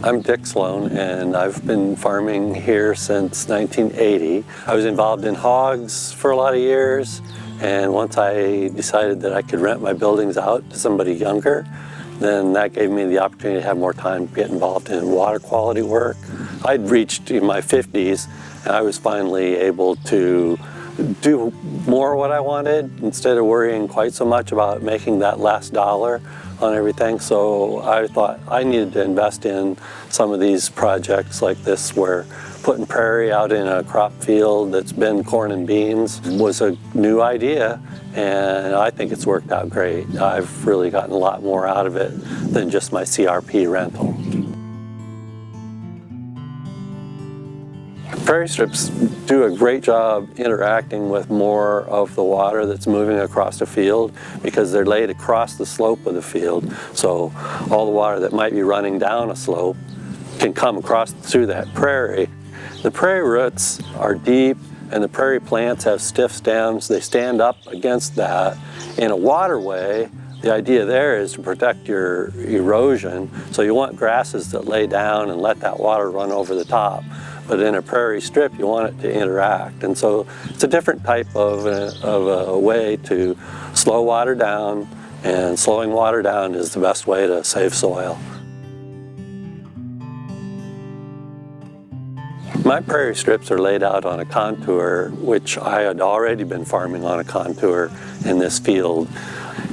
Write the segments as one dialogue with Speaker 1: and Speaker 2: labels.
Speaker 1: I'm Dick Sloan, and I've been farming here since 1980. I was involved in hogs for a lot of years, and once I decided that I could rent my buildings out to somebody younger, then that gave me the opportunity to have more time to get involved in water quality work. I'd reached in my 50s, and I was finally able to do more what I wanted instead of worrying quite so much about making that last dollar on everything. So I thought I needed to invest in some of these projects like this, where putting prairie out in a crop field that's been corn and beans was a new idea, and I think it's worked out great. I've really gotten a lot more out of it than just my CRP rental. Prairie strips do a great job interacting with more of the water that's moving across the field because they're laid across the slope of the field. So all the water that might be running down a slope can come across through that prairie. The prairie roots are deep, and the prairie plants have stiff stems. They stand up against that. In a waterway, the idea there is to protect your erosion. So you want grasses that lay down and let that water run over the top. But in a prairie strip, you want it to interact. And so it's a different type of a way to slow water down, and slowing water down is the best way to save soil. My prairie strips are laid out on a contour, which I had already been farming on a contour in this field.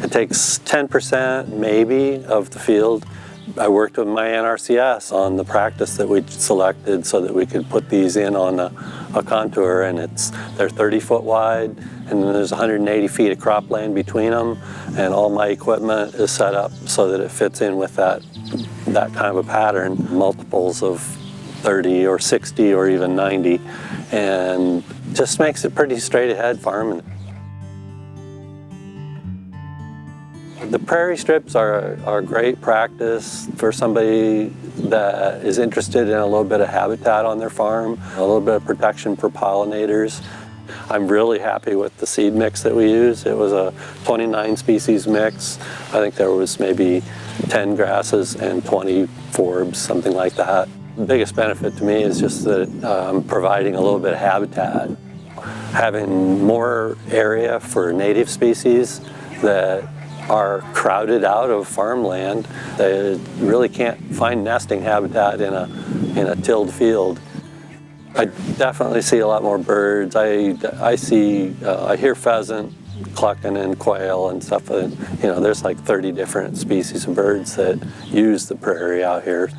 Speaker 1: It takes 10% maybe of the field. I worked with my NRCS on the practice that we selected so that we could put these in on a contour, and they're 30 foot wide, and then there's 180 feet of cropland between them, and all my equipment is set up so that it fits in with that kind of a pattern, multiples of 30 or 60 or even 90, and just makes it pretty straight ahead farming. The prairie strips are a great practice for somebody that is interested in a little bit of habitat on their farm, a little bit of protection for pollinators. I'm really happy with the seed mix that we use. It was a 29 species mix. I think there was maybe 10 grasses and 20 forbs, something like that. The biggest benefit to me is just that I'm providing a little bit of habitat. Having more area for native species that are crowded out of farmland. They really can't find nesting habitat in a tilled field. I definitely see a lot more birds. I hear pheasant clucking and quail and stuff. There's like 30 different species of birds that use the prairie out here.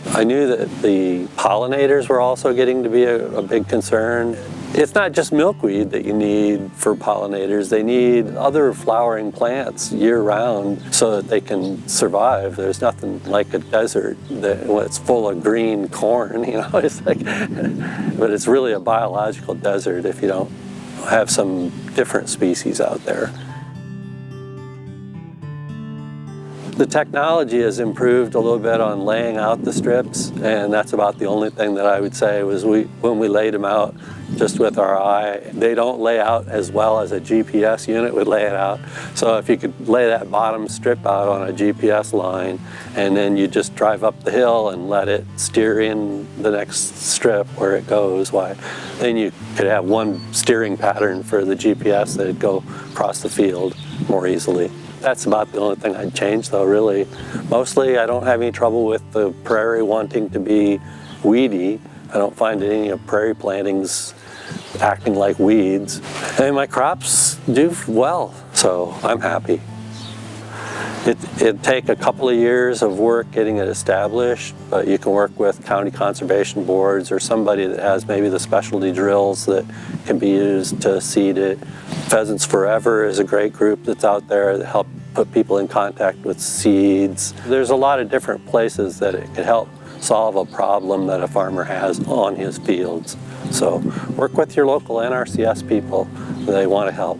Speaker 1: I knew that the pollinators were also getting to be a big concern. It's not just milkweed that you need for pollinators. They need other flowering plants year-round so that they can survive. There's nothing like a desert that's full of green corn, it's like, but it's really a biological desert if you don't have some different species out there. The technology has improved a little bit on laying out the strips, and that's about the only thing that I would say was when we laid them out just with our eye, they don't lay out as well as a GPS unit would lay it out. So if you could lay that bottom strip out on a GPS line, and then you just drive up the hill and let it steer in the next strip where it goes, then you could have one steering pattern for the GPS that'd go across the field more easily. That's about the only thing I'd change though, really. Mostly I don't have any trouble with the prairie wanting to be weedy. I don't find any of prairie plantings acting like weeds. And my crops do well, so I'm happy. It'd take a couple of years of work getting it established, but you can work with county conservation boards or somebody that has maybe the specialty drills that can be used to seed it. Pheasants Forever is a great group that's out there that help put people in contact with seeds. There's a lot of different places that it could help solve a problem that a farmer has on his fields. So work with your local NRCS people. They want to help.